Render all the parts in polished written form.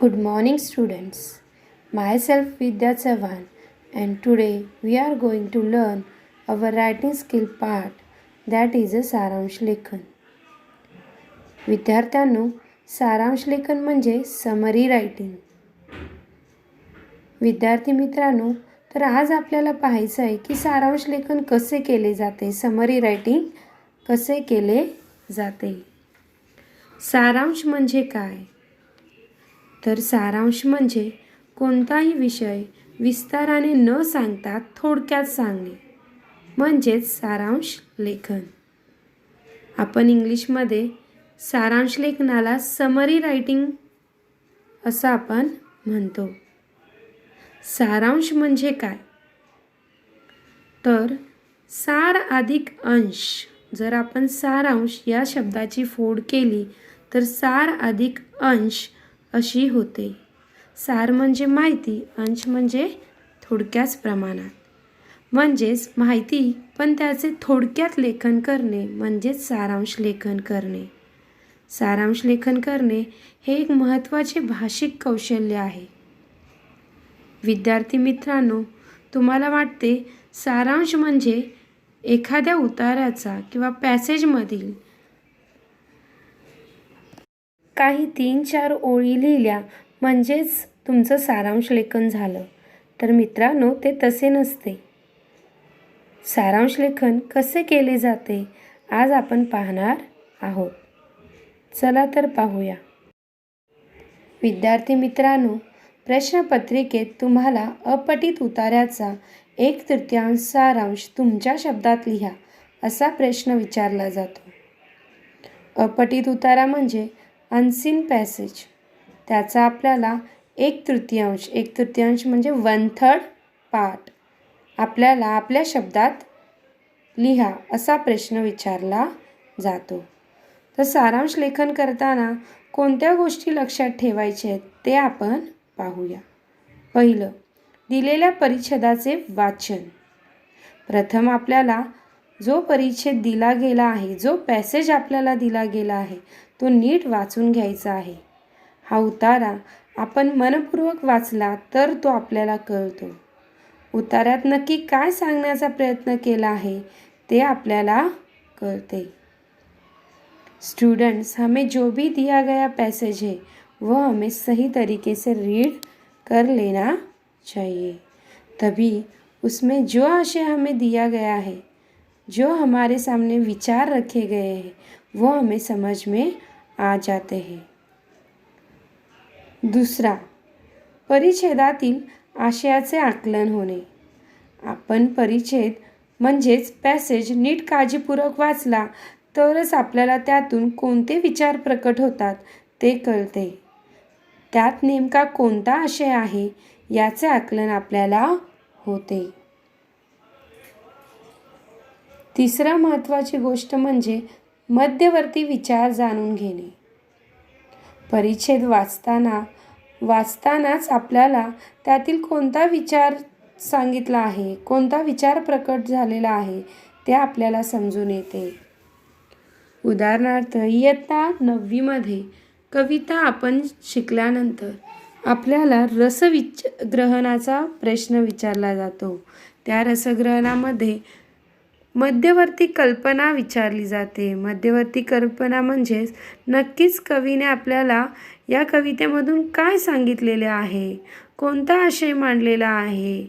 Good morning, students. Myself Vidya Chavan, and today we are going to learn our writing skill part, that is a सारांश लेखन. विद्यार्थ्यांनो, सारांश लेखन म्हणजे summary writing. विद्यार्थी मित्रांनो, तर आज आपल्याला पाहायचं आहे की सारांश लेखन कसे केले जाते, समरी रायटिंग कसे केले जाते. सारांश म्हणजे काय? तर सारांश म्हणजे कोणताही विषय विस्ताराने न सांगता थोडक्यात सांगणे म्हणजेच सारांश लेखन. आपण इंग्लिशमध्ये सारांश लेखनाला समरी रायटिंग असं आपण म्हणतो. सारांश म्हणजे काय? तर सार अधिक अंश. जर आपण सारांश या शब्दाची फोड केली तर सार अधिक अंश अशी होते. सार म्हणजे माहिती, अंश म्हणजे थोडक्याच प्रमाणात, म्हणजेच माहिती पण त्याचे थोडक्यात लेखन करणे म्हणजेच सारांश लेखन करणे. सारांश लेखन करणे हे एक महत्त्वाचे भाषिक कौशल्य आहे. विद्यार्थी मित्रांनो, तुम्हाला वाटते सारांश म्हणजे एखाद्या उतार्याचा किंवा पॅसेजमधील काही 3-4 ओळी लिहिल्या म्हणजेच तुमचं सारांश लेखन झालं. तर मित्रांनो, ते तसे नसते. सारांश लेखन कसे केले जाते आज आपण पाहणार आहोत. चला तर पाहूया. विद्यार्थी मित्रांनो, प्रश्नपत्रिकेत तुम्हाला अपठित उतार्याचा 1/3 सारांश तुमच्या शब्दात लिहा असा प्रश्न विचारला जातो. अपठित उतारा म्हणजे अनसीन पॅसेज. त्याचा आपल्याला 1/3 म्हणजे 1/3 पार्ट आपल्याला आपल्या शब्दात लिहा असा प्रश्न विचारला जातो. तर सारांश लेखन करताना कोणत्या गोष्टी लक्षात ठेवायच्या आहेत ते आपण पाहूया. पहिलं, दिलेल्या परिच्छेदाचे वाचन. प्रथम आपल्याला जो परिच्छेद दिला गेला आहे, जो पॅसेज आपल्याला दिला गेला आहे तो नीट वाचून घ्यायचा आहे. हा उतारा आपण मनपूर्वक वाचला तर तो आपल्याला कळतो. उतार्यात नक्की काय सांगण्याचा प्रयत्न केला आहे ते आपल्याला कळते. स्टूडेंट्स, हमें जो भी दिया गया पैसेज है वो हमें सही तरीके से रीड कर लेना चाहिए. तभी उसमें जो आशय हमें दिया गया है, जो हमारे सामने विचार रखे गए हैं वो हमें समझ में आ जाते हैं. दुसरा, परिच्छेदातील आशयाचे आकलन होणे. आपण परिच्छेद म्हणजेच पॅसेज नीट काळजीपूर्वक वाचला तरच आपल्याला त्यातून कोणते विचार प्रकट होतात ते कळते. त्यात नेमका कोणता आशय आहे याचे आकलन आपल्याला होते. तिसरा महत्त्वाची गोष्ट म्हणजे मध्यवर्ती विचार जाणून घेणे. परिच्छेद वाचतानाच आपल्याला त्यातील कोणता विचार सांगितला आहे, कोणता विचार प्रकट झालेला आहे ते आपल्याला समजून येते. उदाहरणार्थ, इयत्ता 9वीमध्ये कविता आपण शिकल्यानंतर आपल्याला रसग्रहणाचा प्रश्न विचारला जातो. त्या रसग्रहणामध्ये मध्यवर्ती कल्पना विचारली जाते. मध्यवर्ती कल्पना म्हणजेच नक्कीच कवीने आपल्याला या कवितेमधून काय सांगितलेले आहे, कोणता आशय मांडलेला आहे,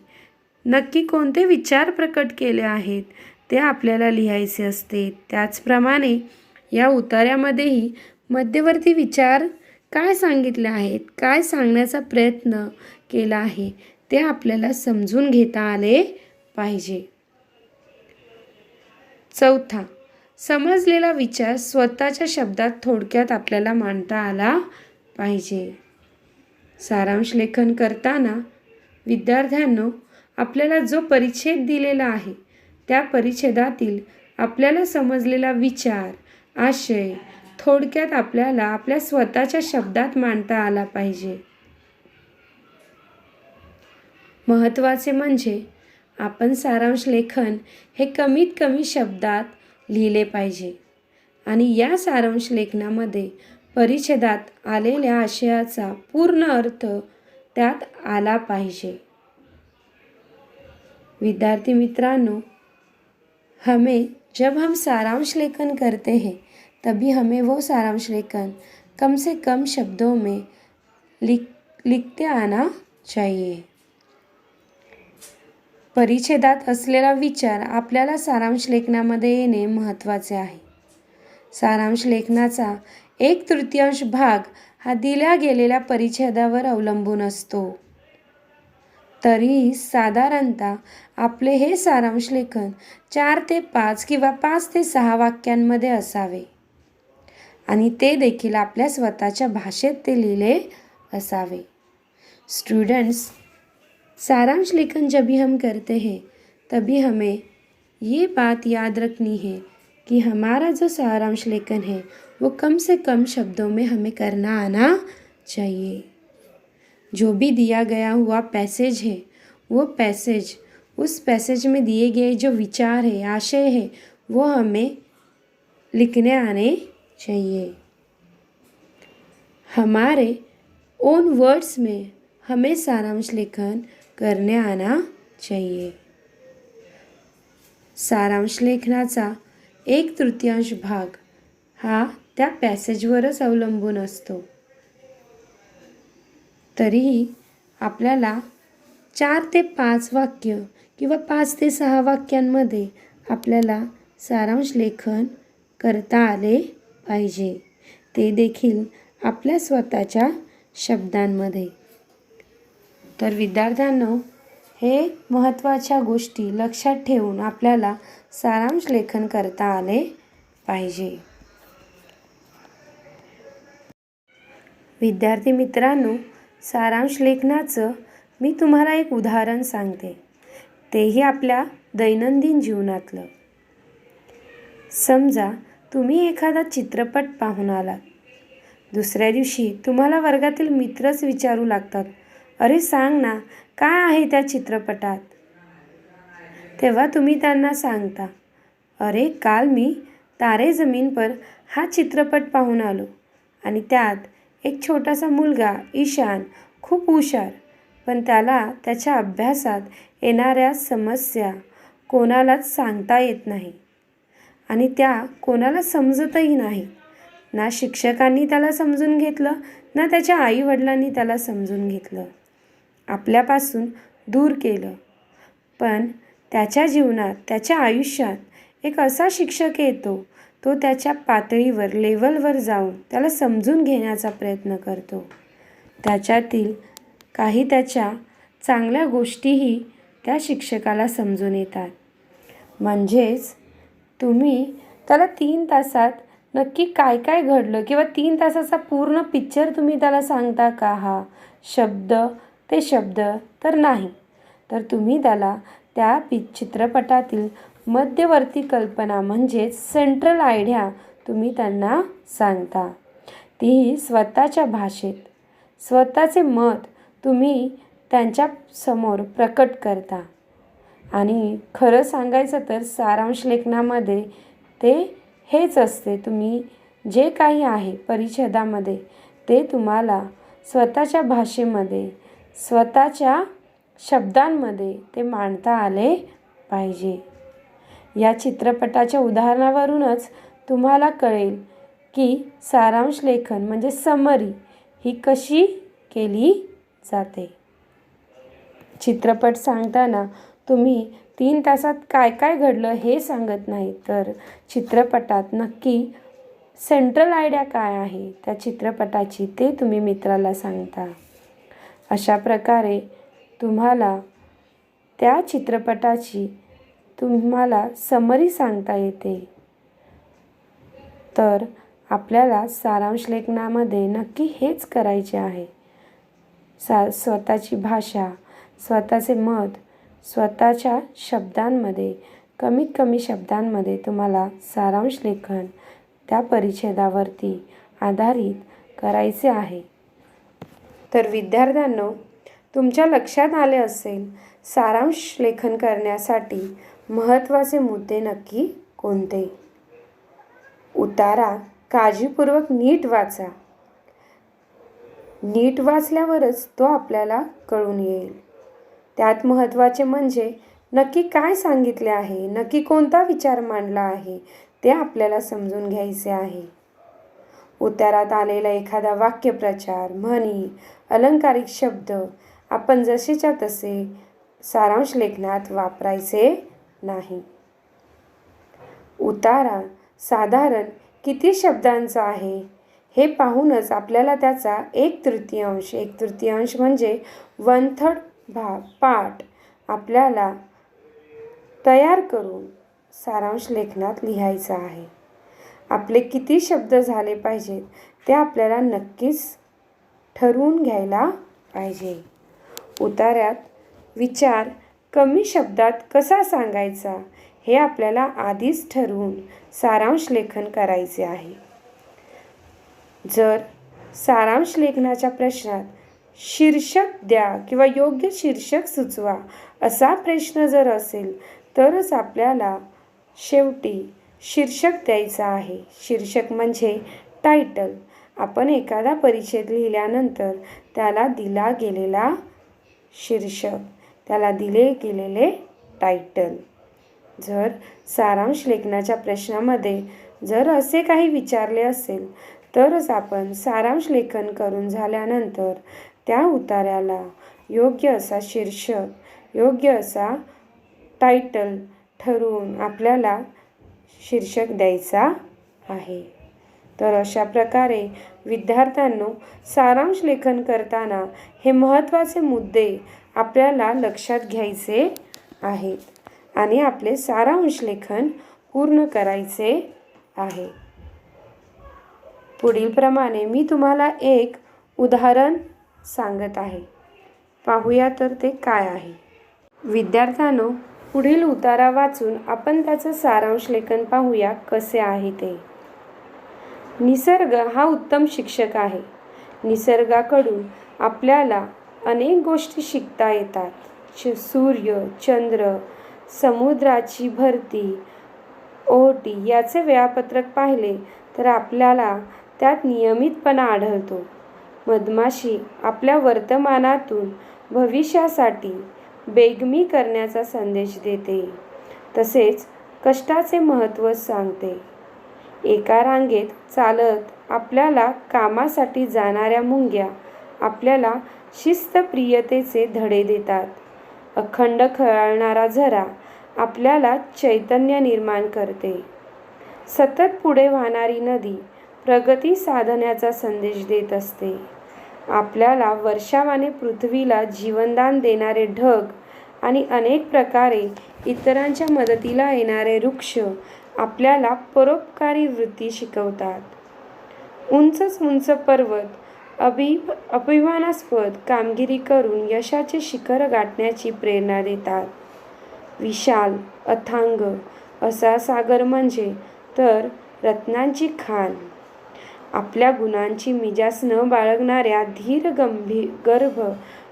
नक्की कोणते विचार प्रकट केले आहेत ते आपल्याला लिहायचे असते. त्याचप्रमाणे या उतार्यामध्येही मध्यवर्ती विचार काय सांगितले आहेत, काय सांगण्याचा प्रयत्न केला आहे ते आपल्याला समजून घेता आले पाहिजे. चौथा, समजलेला विचार स्वतःच्या शब्दात थोडक्यात आपल्याला मांडता आला पाहिजे. सारांश लेखन करताना विद्यार्थ्यांनो, आपल्याला जो परिच्छेद दिलेला आहे त्या परिच्छेदातील आपल्याला समजलेला विचार, आशय थोडक्यात आपल्याला आपल्या स्वतःच्या शब्दात मांडता आला पाहिजे. महत्त्वाचे म्हणजे आपण सारांश लेखन हे कमीत कमी शब्दात लिहिले पाहिजे आणि या सारांश लेखनामध्ये परिच्छेदात आलेल्या आशयाचा पूर्ण अर्थ त्यात आला पाहिजे। विद्यार्थी मित्रों, जब हम सारांश लेखन करते हैं तभी हमें वो सारांश लेखन कम से कम शब्दों में लिखते आना चाहिए। परिच्छेदात असलेला विचार आपल्याला सारांश लेखनामध्ये येणे महत्त्वाचे आहे। सारांश लेखनाचा 1/3 भाग हा दिल्या गेलेल्या परिच्छेदावर अवलंबून असतो। तरी साधारणतः आपले हे सारांश लेखन 4 ते 5 किंवा 5 ते 6 वाक्यांमध्ये असावे आणि ते देखील आपल्या स्वतःच्या भाषेत ते लिहिले असावे। स्टूडेंट्स, सारांश लेखन जब भी हम करते हैं तभी हमें ये बात याद रखनी है कि हमारा जो सारांश लेखन है वो कम से कम शब्दों में हमें करना आना चाहिए। जो भी दिया गया हुआ पैसेज है वो पैसेज, उस पैसेज में दिए गए जो विचार है, आशय है, वो हमें लिखने आने चाहिए। हमारे ओन वर्ड्स में हमें सारांश लेखन करने आना चाहिए। सारांश लेखनाचा 1/3 भाग हा त्या पॅसेजवरच अवलंबून असतो। तरीही आपल्याला 4 ते 5 वाक्य किंवा 5 ते 6 वाक्यांमध्ये आपल्याला सारांश लेखन करता आले पाहिजे, ते देखील आपल्या स्वतःच्या शब्दांमध्ये। तर विद्यार्थ्यांनो, हे महत्त्वाच्या गोष्टी लक्षात ठेवून आपल्याला सारांश लेखन करता आले पाहिजे। विद्यार्थी मित्रांनो, सारांश लेखनाचं मी तुम्हाला एक उदाहरण सांगते, तेही आपल्या दैनंदिन जीवनातलं। समजा तुम्ही एखादा चित्रपट पाहून आलात। दुसऱ्या दिवशी तुम्हाला वर्गातील मित्रच विचारू लागतात, अरे सांग ना, काय आहे त्या चित्रपटात? तेव्हा तुम्ही त्यांना सांगता, अरे काल मी तारे ज़मीन पर हा चित्रपट पाहून आलो आणि त्यात एक छोटासा मुलगा ईशान खूप हुशार, पण त्याला त्याच्या अभ्यासात येणाऱ्या समस्या कोणालाच सांगता येत नाही आणि त्या कोणाला समजतही नाही। ना शिक्षकांनी त्याला समजून घेतलं, ना त्याच्या आईवडिलांनी त्याला समजून घेतलं, आपल्यापासून दूर केलं। पण त्याच्या जीवनात, त्याच्या आयुष्यात एक असा शिक्षक येतो, तो त्याच्या पातळीवर, लेवलवर जाऊन त्याला समजून घेण्याचा प्रयत्न करतो। त्याच्यातील काही त्याच्या चांगल्या गोष्टीही त्या शिक्षकाला समजून येतात। म्हणजेच तुम्ही त्याला 3 तासात नक्की काय काय घडलं किंवा 3 तासाचा पूर्ण पिक्चर तुम्ही त्याला सांगता का? हा शब्द ते शब्द तर नाही, तर तुम्ही त्याला त्या चित्रपटातील मध्यवर्ती कल्पना म्हणजेच सेंट्रल आयडिया तुम्ही त्यांना सांगता, तीही स्वतःच्या भाषेत। स्वतःचे मत तुम्ही त्यांच्या समोर प्रकट करता। आणि खरं सांगायचं तर सारांश लेखनामध्ये ते हेच असते, तुम्ही जे काही आहे परिच्छेदामध्ये ते तुम्हाला स्वतःच्या भाषेमध्ये, स्वतःच्या शब्दांमध्ये ते मांडता आले पाहिजे। या चित्रपटाच्या उदाहरणावरूनच तुम्हाला कळेल की सारांश लेखन म्हणजे समरी ही कशी केली जाते। चित्रपट सांगताना तुम्ही 3 तासात काय काय घडलं हे सांगत नाही, तर चित्रपटात नक्की सेंट्रल आयडिया काय आहे त्या चित्रपटाची ते तुम्ही मित्राला सांगता। अशा प्रकारे तुम्हाला त्या चित्रपटाची तुम्हाला समरी सांगता येते। तर आपल्याला सारांश लेखनामध्ये नक्की हेच करायचे आहे। स्वतःची भाषा, स्वतःचे मत, स्वतःच्या शब्दांमध्ये, कमीत कमी शब्दांमध्ये तुम्हाला सारांश लेखन त्या परिच्छेदावरती आधारित करायचे आहे। तर विद्यार्थ्यांनो, तुमच्या लक्षात आले असेल सारांश लेखन करण्यासाठी महत्त्वाचे मुद्दे नक्की कोणते? उतारा काळजीपूर्वक नीट वाचा नीट वाचल्यावरच तो आपल्याला कळून येईल. त्यात महत्त्वाचे म्हणजे नक्की काय सांगितले आहे, नक्की कोणता विचार मांडला आहे ते आपल्याला समजून घ्यायचे आहे. उतारात आलेला एखादा वाक्यप्रचार, म्हणी, अलंकारिक शब्द आपण जसेच्या तसे सारांश लेखनात वापरायचे नाही. उतारा साधारण किती शब्दांचा आहे हे पाहूनच आपल्याला त्याचा 1/3 म्हणजे 1/3 पार्ट आपल्याला तयार करून सारांश लेखनात लिहायचा आहे. आपले किती शब्द झाले पाहिजेत ते आपल्याला नक्कीच ठरवून घ्यायला पाहिजे. उतार्यात विचार कमी शब्दात कसा सांगायचा हे आपल्याला आधीच ठरवून सारांश लेखन करायचे आहे. जर सारांश लेखनाच्या प्रश्नात शीर्षक द्या किंवा योग्य शीर्षक सुचवा असा प्रश्न जर असेल तरच आपल्याला शेवटी शीर्षक द्यायचा आहे. शीर्षक म्हणजे टायटल. आपण एखादा परिच्छेद लिहिल्यानंतर त्याला दिला गेलेला शीर्षक, त्याला दिले गेलेले टायटल. जर सारांश लेखनाच्या प्रश्नामध्ये जर असे काही विचारले असेल तरच आपण सारांश लेखन करून झाल्यानंतर त्या उतार्याला योग्य असा शीर्षक, योग्य असा टायटल ठरवून आपल्याला शीर्षक द्यायचा आहे. तर अशा प्रकारे विद्यार्थ्यांनो, सारांश लेखन करताना हे महत्त्वाचे मुद्दे आपल्याला लक्षात घ्यायचे आहेत आणि आपले सारांश लेखन पूर्ण करायचे आहे. पुढील प्रमाणे मी तुम्हाला एक उदाहरण सांगत आहे. पाहूया तर ते काय आहे. विद्यार्थ्यांनो, पुढील उतारा वाचून आपण त्याचं सारांश लेखन पाहूया कसे आहे ते. निसर्ग हा उत्तम शिक्षक आहे. निसर्गाकडून आपल्याला अनेक गोष्टी शिकता येतात. सूर्य, चंद्र, समुद्राची भरती, ओहोटी याचे वेळापत्रक पाहिले तर आपल्याला त्यात नियमितपणा आढळतो. मधमाशी आपल्या वर्तमानातून भविष्यासाठी बेगमी करण्याचा संदेश देते. तसेच कष्टाचे महत्त्व सांगते. एका रांगेत चालत आपल्याला कामासाठी जाणाऱ्या मुंग्या आपल्याला शिस्तप्रियतेचे धडे देतात. अखंड खळाळणारा झरा आपल्याला चैतन्य निर्माण करते. सतत पुढे वाहणारी नदी प्रगती साधण्याचा संदेश देत असते. आपल्याला वर्षावाने पृथ्वीला जीवनदान देणारे ढग आणि अनेक प्रकारे इतरांच्या मदतीला येणारे वृक्ष आपल्याला परोपकारी वृत्ती शिकवतात. उंच पर्वत अभिमानास्पद कामगिरी करून यशाचे शिखर गाठण्याची प्रेरणा देतात. विशाल अथांग असा सागर म्हणजे तर रत्नांची खाण. आपल्या गुणांची मिजास न बाळगणाऱ्या धीर गर्भ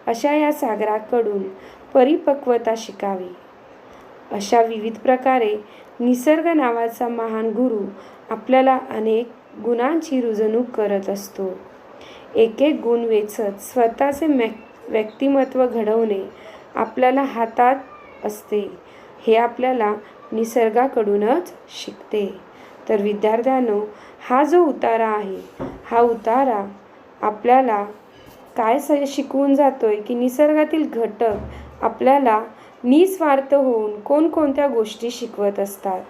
अशा या सागराकडून परिपक्वता शिकावी. अशा विविध प्रकारे निसर्ग नावाचा महान गुरु आपल्याला अनेक गुणांची रुजवणूक करत असतो. एक एक गुण वेचत स्वतःचे व्यक्तिमत्व घडवणे आपल्याला हातात असते. हे आपल्याला निसर्गाकडूनच शिकते. तर विद्यार्थ्यांनो, हा जो उतारा आहे हा उतारा आपल्याला काय शिकवून जातोय की निसर्गातील घटक आपल्याला निस्वार्थ होऊन कोणकोणत्या गोष्टी शिकवत असतात.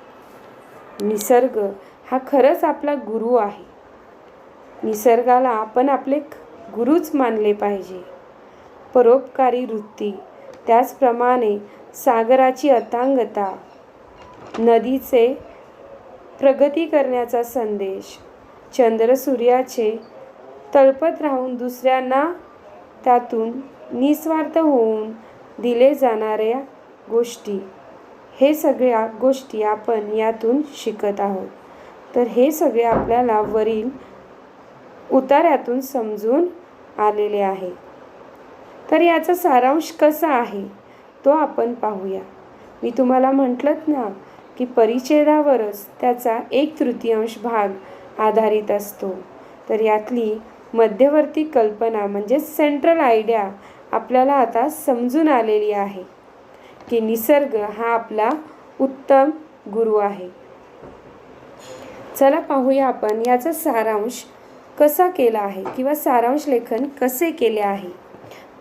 निसर्ग हा खरंच आपला गुरु आहे. निसर्गाला आपण आपले गुरुच मानले पाहिजे. परोपकारी वृत्ती, त्याचप्रमाणे सागराची अथांगता, नदीचे प्रगती करण्याचा संदेश, चंद्र सूर्याचे तळपत राहून दुसऱ्यांना त्यातून निस्वार्थ होऊन दिले जाणाऱ्या गोष्टी, हे सगळ्या गोष्टी आपण यातून शिकत आहोत. तर हे सगळे आपल्याला वरील उतार्यातून समजून आलेले आहे. तर याचा सारांश कसा आहे तो आपण पाहूया. मी तुम्हाला म्हटलंच ना की परिच्छेदावरच त्याचा 1/3 भाग आधारित असतो. तर यातली मध्यवर्ती कल्पना म्हणजे सेंट्रल आयडिया आपल्याला आता समजून आलेली आहे की निसर्ग हा आपला उत्तम गुरु आहे. चला पाहूया आपण याचा सारांश कसा केला आहे किंवा सारांश लेखन कसे केले आहे.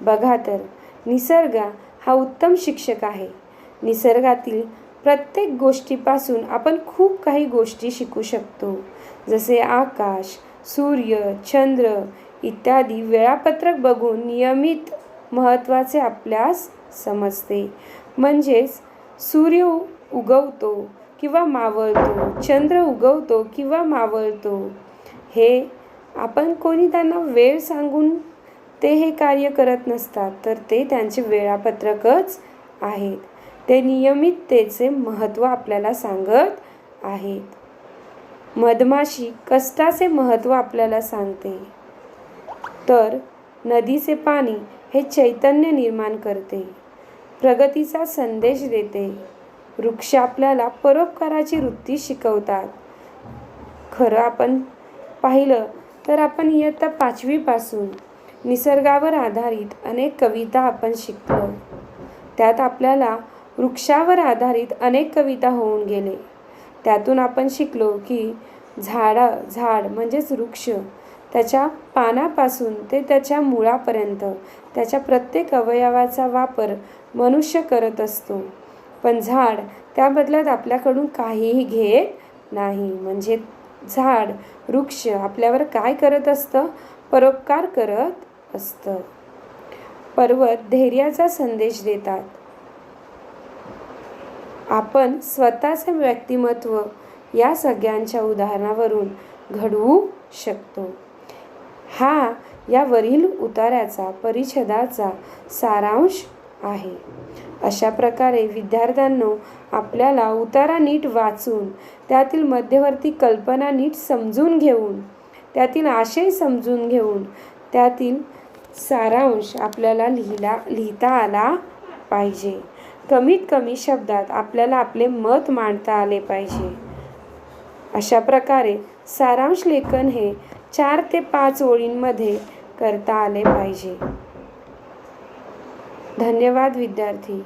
बघा तर, निसर्ग हा उत्तम शिक्षक आहे. निसर्गातील प्रत्येक गोष्टीपासून आपण खूप काही गोष्टी शिकू शकतो. जसे आकाश, सूर्य, चंद्र इत्यादी वेळापत्रक बघून नियमित महत्त्वाचे आपल्यास समजते. म्हणजेच सूर्य उगवतो किंवा मावळतो, चंद्र उगवतो किंवा मावळतो, हे आपण कोणी त्यांना वेळ सांगून ते हे कार्य करत नसतात, तर ते त्यांचे वेळापत्रकच आहेत. ते नियमिततेचे महत्त्व आपल्याला सांगत आहेत. मधमाशी कष्टाचे महत्त्व आपल्याला सांगते, तर नदीचे पाणी हे चैतन्य निर्माण करते, प्रगतीचा संदेश देते. वृक्ष आपल्याला परोपकाराची वृत्ती शिकवतात. खरं आपण पाहिलं तर आपण इयत्ता 5वी पासून निसर्गावर आधारित अनेक कविता आपण शिकलो. त्यात आपल्याला वृक्षावर आधारित अनेक कविता होऊन गेले. त्यातून आपण शिकलो की झाड म्हणजेच वृक्ष, त्याच्या पानापासून ते त्याच्या मुळापर्यंत त्याच्या प्रत्येक अवयवाचा वापर मनुष्य करत असतो, पण झाड त्या बदल्यात आपल्याकडून काहीही घेत नाही. म्हणजे झाड, वृक्ष आपल्यावर काय करत असतं? परोपकार करत असतं. पर्वत धैर्याचा संदेश देतात. आपण स्वतःचे व्यक्तिमत्व या सगळ्यांच्या उदाहरणावरून घडवू शकतो. हा यावरील उतार्याचा परिच्छेदाचा सारांश आहे. अशा प्रकारे विद्यार्थ्यांनो, आपल्याला उतारा नीट वाचून त्यातील मध्यवर्ती कल्पना नीट समजून घेऊन, त्यातील आशय समजून घेऊन, त्यातील सारांश आपल्याला लिहिता आला पाहिजे. कमीत कमी शब्दात आपल्याला आपले मत मांडता आले पाहिजे. अशा प्रकारे सारांश लेखन हे 4 ते 5 ओळींमध्ये करता आले पाहिजे. धन्यवाद विद्यार्थी.